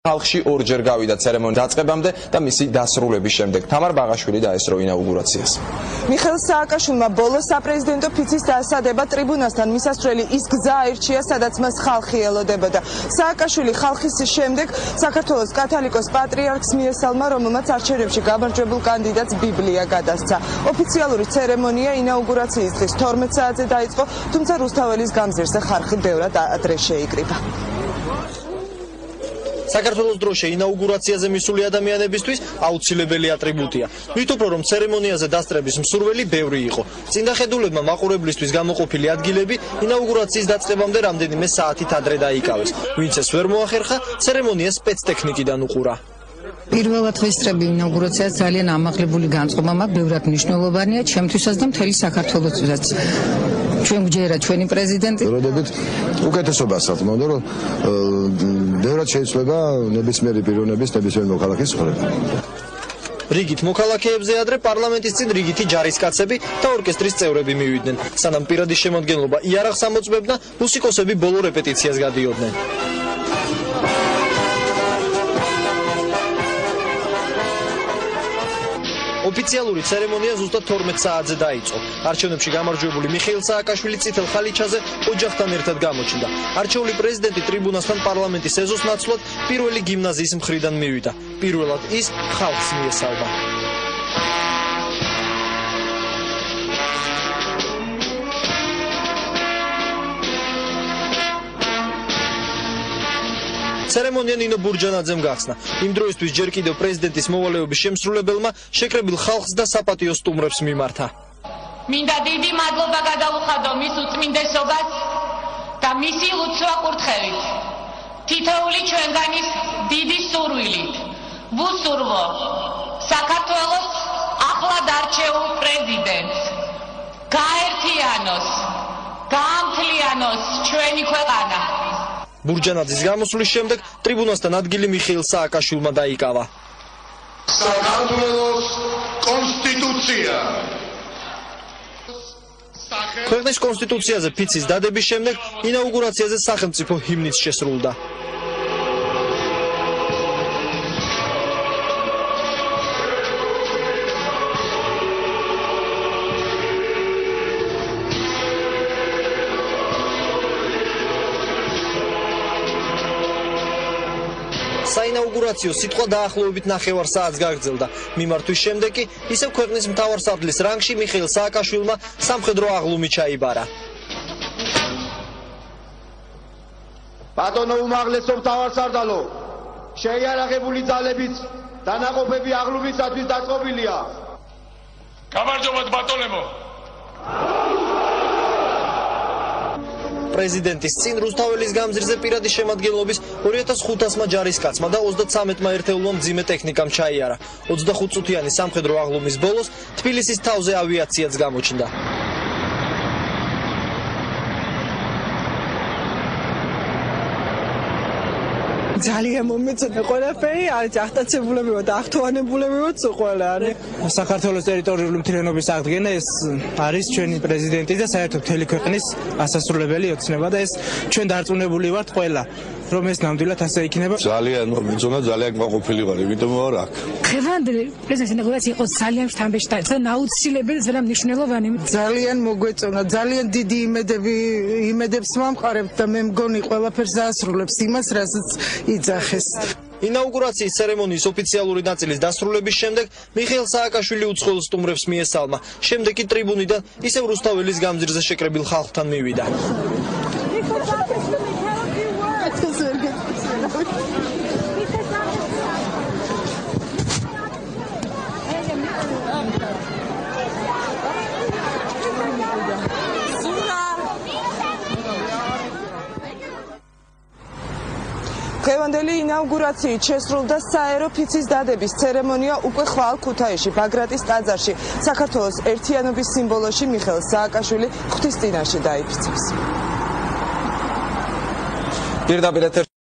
ხალხში ორჯერ გავიდა ცერემონიის დაწყებამდე და მისი დასრულების შემდეგ. თამარ ბაღაშვილი დაესწრო ინაუგურაციას. მიხეილ სააკაშვილმა ბოლოს საპრეზიდენტო ფიცის დასადება ტრიბუნასთან მისასვლელი ის გზა აირჩია, სადაც მას ხალხი ელოდებოდა. სააკაშვილი ხალხის შემდეგ საქართველოს კათოლიკოს პატრიარქს მიესალმა, რომელმაც არჩევნებში გამარჯვებულ კანდიდატს ბიბლია გადასცა. ოფიციალური ცერემონია ინაუგურაციის დღის 12 საათზე დაიწყო, თუმცა რუსთაველის გამზირზე ხალხი ბევრად ადრე შეიკრიბა. საქართველოს დროშა ინაუგურაციაზე მისული ადამიანებისთვის აუცილებელი ატრიბუტია. ვიტყობ, რომ ცერემონიაზე დასწრების მსურველი ბევრი იყო. წინდახედულებმა მაყურებლისთვის გამოყოფილი ადგილები ინაუგურაციის დაწყებამდე რამდენიმე საათით ადრე დაიკავეს. ვინც ეს ვერ მოახერხა, ცერემონიას სპეცტექნიკიდან უყურა. პირველად ვესწრები ინაუგურაციას ძალიან ამაღლებული განწყობა მაქვს, ბევრად მნიშვნელოვანია ჩემთვისაც და მთელი საქართველოსთვისაც. ჩვენ გვჯერა ჩვენი პრეზიდენტი. როდებით უკეთესობას რა თქმა უნდა, რომ ბევრად შეიძლება ნებისმიერი პიროვნების, ნებისმიერი მოქალაქის ცხოვრება. რიგით მოქალაქეებზე ადრე პარლამენტის წინ რიგითი ჯარისკაცები და ორკესტრის წევრები მივიდნენ. სანამ პირადი შემადგენლობა იარაღს ამოწმებდა, მუსიკოსები ბოლო რეპეტიციას გადიოდნენ. ოფიციალური ცერემონია ზუსტად 12 საათზე დაიწყო. არჩევნებში გამარჯვებული მიხეილ სააკაშვილი წითელ ხალიჩაზე ოჯახთან ერთად გამოჩნდა. არჩეული პრეზიდენტი ტრიბუნასთან პარლამენტის ეზოს ნაცვლად პირველი გიმნაზიის მხრიდან მივიდა. პირველად ის ხალხს მიესალმა. ცერემონია ნინო ბურჯანაძემ გახსნა. იმ დროისთვის ჯერ კიდევ პრეზიდენტის მოვალეობის შემსრულებელმა შეკრებილ ხალხს და საპატიო სტუმრებს მიმართა. მინდა დიდი მადლობა გადავუხადო მის უწმინდესობას და მისი ლოცვა-კურთხევით. თითოეული ჩვენგანის დიდი სურვილით ვუსურვო საქართველოს ახლად არჩეულ პრეზიდენტს. გაერთიანოს, გაამთლიანოს ჩვენი ქვეყანა. ბურჯანაძის გამოსვლის შემდეგ ტრიბუნასთან ადგილი მიხეილ სააკაშვილმა დაიკავა. საქართველოს კონსტიტუცია. ქვეყნის კონსტიტუციაზე ფიცის დადების შემდეგ ინაუგურაციაზე სახელმწიფო ჰიმნიც შესრულდა. საინაუგურაციო სიტყვა დაახლოებით 9 საათს გაგრძელდა. მიმართვის შემდეგ კი ისევ ქვეყნის მთავარსარდლის რანგში მიხეილ სააკაშვილმა სამხედრო აღლუმი ჩაიბარა. ბატონო უმაღლესო მთავარსარდალო, შეიარაღებული ძალებით დანაყოფები აღლუმისათვის დაწყობილია. გამარჯობათ ბატონებო. პრეზიდენტის წინ რუსთაველის გამზირზე პირადი შემადგენლობის 2500-მა ჯარისკაცმა და 33-მა ერთეულმა მძიმე ტექნიკამ ჩაიარა. 25 წუთიანი სამხედრო აღლუმის ბოლოს თბილისის თავზე ავიაციაც გამოჩნდა. ძალიან მომეწონა ყველაფერი, აღტაცებულებიო და აღთვალებულებიო ყველა. საქართველოს ტერიტორიული მთლიანობის აღდგენა ეს არის ჩვენი პრეზიდენტი და საერთოდ მთელი ქვეყნის ასასრულებელი ოცნება და ეს ჩვენ დარწმუნებული ვართ ყველა, რომ ეს ნამდვილად ასე იქნება. ძალიან მომეწონა, ძალიან გაყოფილი ვარ, იმიტომ ვარ აქ. ხევანდელი პრეზიდენტის ინაუგურაცია იყო ძალიან შთამბეჭდი და ძალიან აუცილებელი, ძალიან მნიშვნელოვანი. ძალიან მოგვეწონა, ძალიან დიდი იმედებს მომყარებთ და მე მგონი ყველაფერს დაასრულებს იმას, რასაც იძახეს. ინაუგურაციის ცერემონიის ოფიციალური ნაწილის დასრულების შემდეგ მიხეილ სააკაშვილი უცხოელ სტუმრებს მიესალმა. შემდეგ კი ტრიბუნიდან ისევ რუსთაველის გამზირზე შეკრებილ ხალხთან მივიდა. დღევანდელი ინაუგურაციით შესრულდა საერო ფიცის დადების ცერემონია უკვე ხვალ ქუთაისში, ბაგრატის ტაძარში. საქართველოს ერთიანობის სიმბოლოში მიხეილ სააკაშვილი ღვთის წინაშე დაიფიცებს. პირდაპირ